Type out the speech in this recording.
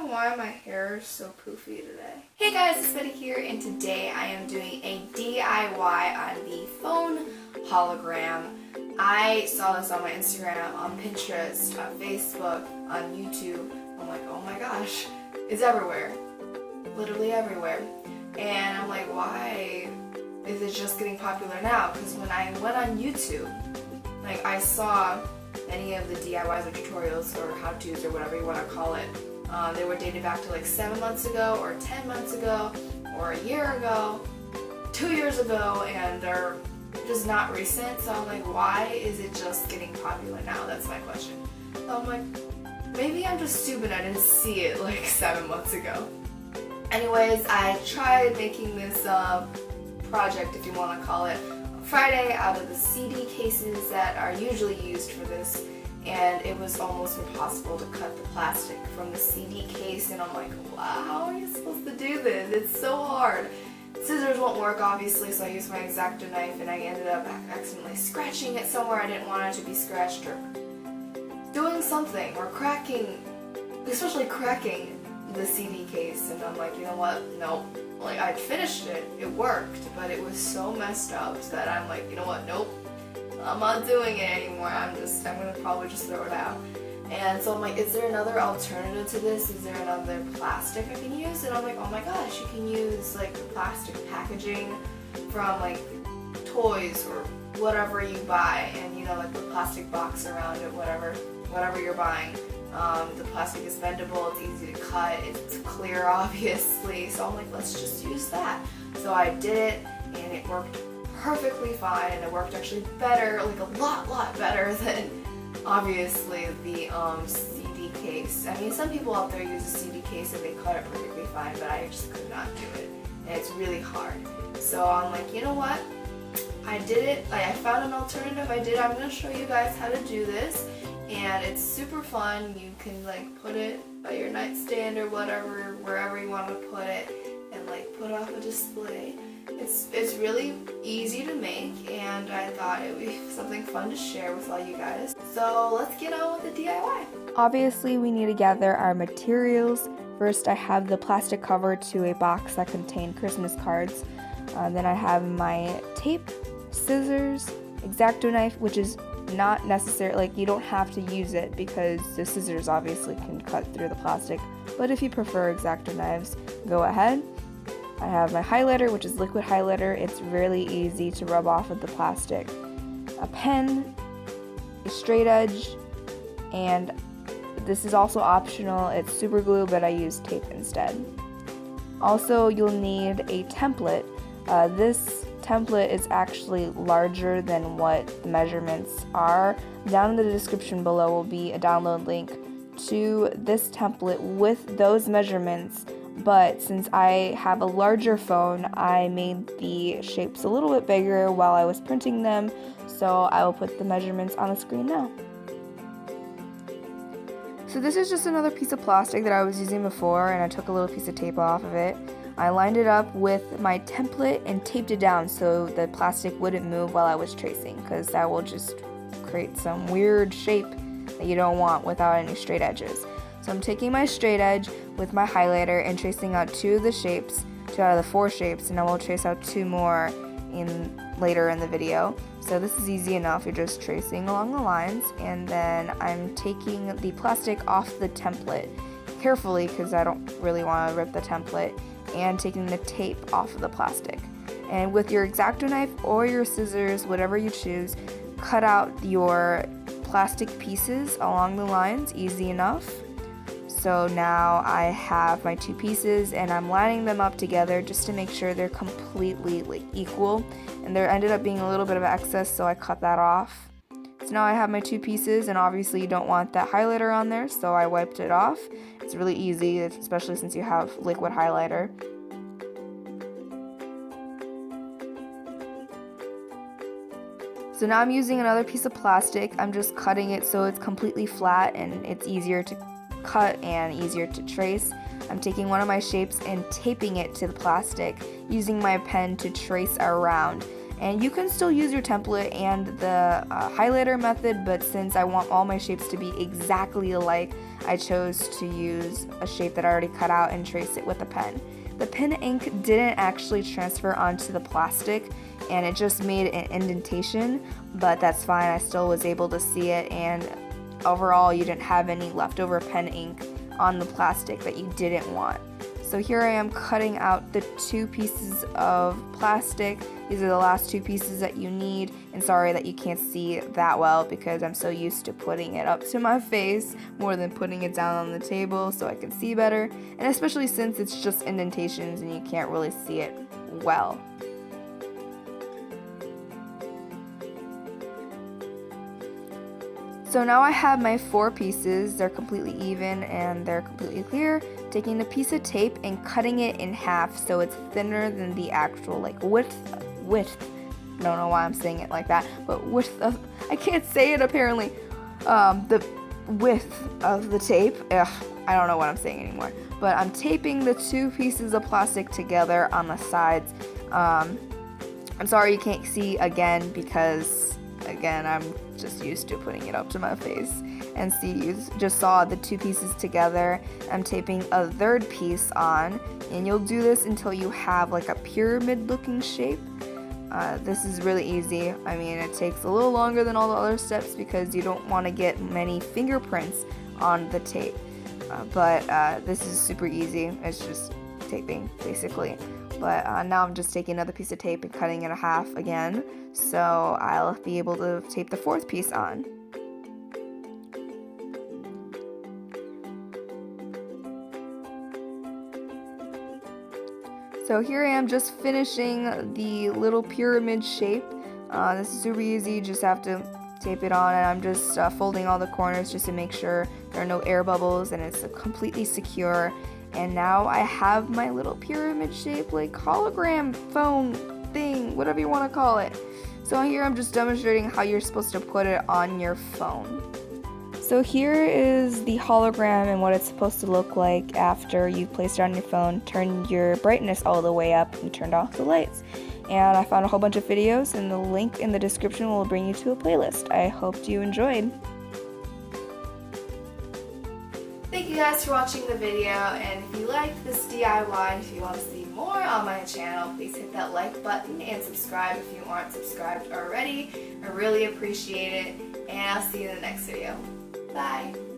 why my hair is so poofy today. Hey guys, it's Betty here, and today I am doing a DIY on the phone hologram. I saw this on my Instagram, on Pinterest, on Facebook, on YouTube. I'm like, oh my gosh, it's everywhere. Literally everywhere. And I'm like, why is it just getting popular now? Because when I went on YouTube, like I saw any of the DIYs or tutorials or how-tos or whatever you want to call it. They were dated back to like 7 months ago or 10 months ago or a year ago, 2 years ago, and they're just not recent. So I'm like, why is it just getting popular now? That's my question. So I'm like, maybe I'm just stupid. I didn't see it like 7 months ago. Anyways, I tried making this project, if you want to call it, Friday out of the CD cases that are usually used for this, and it was almost impossible to cut the plastic from the CD case, and I'm like, wow, how are you supposed to do this? It's so hard. Scissors won't work, obviously, so I used my X-Acto knife, and I ended up accidentally scratching it somewhere I didn't want it to be scratched, or doing something, or cracking, especially cracking the CD case, and I'm like, you know what, nope. Like, I finished it, it worked, but it was so messed up that I'm like, you know what, nope, I'm not doing it anymore, I'm gonna probably just throw it out. And so I'm like, is there another alternative to this? Is there another plastic I can use? And I'm like, oh my gosh, you can use like the plastic packaging from like toys or whatever you buy, and you know, like the plastic box around it, whatever you're buying. The plastic is bendable, it's easy to cut, it's clear obviously, so I'm like, let's just use that. So I did it, and it worked perfectly fine, and it worked actually better, like a lot better than obviously the CD case. I mean, some people out there use a CD case and they cut it perfectly fine, but I just could not do it, and it's really hard. So I'm like, you know what, I did it, I found an alternative, I'm going to show you guys how to do this. And it's super fun. You can like put it by your nightstand or whatever, wherever you want to put it, and like put off a display. It's really easy to make, and I thought it would be something fun to share with all you guys. So let's get on with the DIY. Obviously, we need to gather our materials. First, I have the plastic cover to a box that contained Christmas cards. Then I have my tape, scissors, X-Acto knife, which is not necessary, like you don't have to use it because the scissors obviously can cut through the plastic, but if you prefer X-Acto knives, go ahead. I have my highlighter, which is liquid highlighter. It's really easy to rub off of the plastic. A pen, a straight edge, and this is also optional. It's super glue, but I use tape instead. Also, you'll need a template. This template is actually larger than what the measurements are. Down in the description below will be a download link to this template with those measurements, but since I have a larger phone, I made the shapes a little bit bigger while I was printing them, so I will put the measurements on the screen now. So this is just another piece of plastic that I was using before, and I took a little piece of tape off of it. I lined it up with my template and taped it down so the plastic wouldn't move while I was tracing, because that will just create some weird shape that you don't want without any straight edges. So I'm taking my straight edge with my highlighter and tracing out 2 of the shapes, 2 out of the 4 shapes, and I will trace out 2 more later in the video. So this is easy enough, you're just tracing along the lines, and then I'm taking the plastic off the template carefully because I don't really want to rip the template, and taking the tape off of the plastic. And with your X-Acto knife or your scissors, whatever you choose, cut out your plastic pieces along the lines, easy enough. So now I have my 2 pieces, and I'm lining them up together just to make sure they're completely like equal, and there ended up being a little bit of excess, so I cut that off. So now I have my 2 pieces, and obviously you don't want that highlighter on there, so I wiped it off. It's really easy, especially since you have liquid highlighter. So now I'm using another piece of plastic. I'm just cutting it so it's completely flat and it's easier to cut and easier to trace. I'm taking one of my shapes and taping it to the plastic, using my pen to trace around. And you can still use your template and the highlighter method, but since I want all my shapes to be exactly alike, I chose to use a shape that I already cut out and trace it with a pen. The pen ink didn't actually transfer onto the plastic, and it just made an indentation, but that's fine. I still was able to see it, and overall you didn't have any leftover pen ink on the plastic that you didn't want. So here I am cutting out the 2 pieces of plastic. These are the last 2 pieces that you need, and sorry that you can't see that well because I'm so used to putting it up to my face more than putting it down on the table so I can see better, and especially since it's just indentations and you can't really see it well. So now I have my 4 pieces. They're completely even and they're completely clear. Taking the piece of tape and cutting it in half so it's thinner than the actual width. I don't know why I'm saying it like that, but I can't say it apparently. The width of the tape. I don't know what I'm saying anymore. But I'm taping the 2 pieces of plastic together on the sides. I'm sorry you can't see again because again I'm just used to putting it up to my face. And see, you just saw the 2 pieces together. I'm taping a 3rd piece on, and you'll do this until you have like a pyramid looking shape. This is really easy. I mean, it takes a little longer than all the other steps because you don't want to get many fingerprints on the tape. But this is super easy. It's just taping basically. But now I'm just taking another piece of tape and cutting it in half again, so I'll be able to tape the 4th piece on. So here I am just finishing the little pyramid shape. This is super easy, you just have to tape it on, and I'm just folding all the corners just to make sure there are no air bubbles and it's completely secure. And now I have my little pyramid shape, like hologram phone thing, whatever you want to call it. So here I'm just demonstrating how you're supposed to put it on your phone. So here is the hologram and what it's supposed to look like after you placed it on your phone, turned your brightness all the way up, and turned off the lights. And I found a whole bunch of videos, and the link in the description will bring you to a playlist. I hope you enjoyed. Thank you guys for watching the video, and if you liked this DIY and if you want to see more on my channel, please hit that like button and subscribe if you aren't subscribed already. I really appreciate it, and I'll see you in the next video. Bye!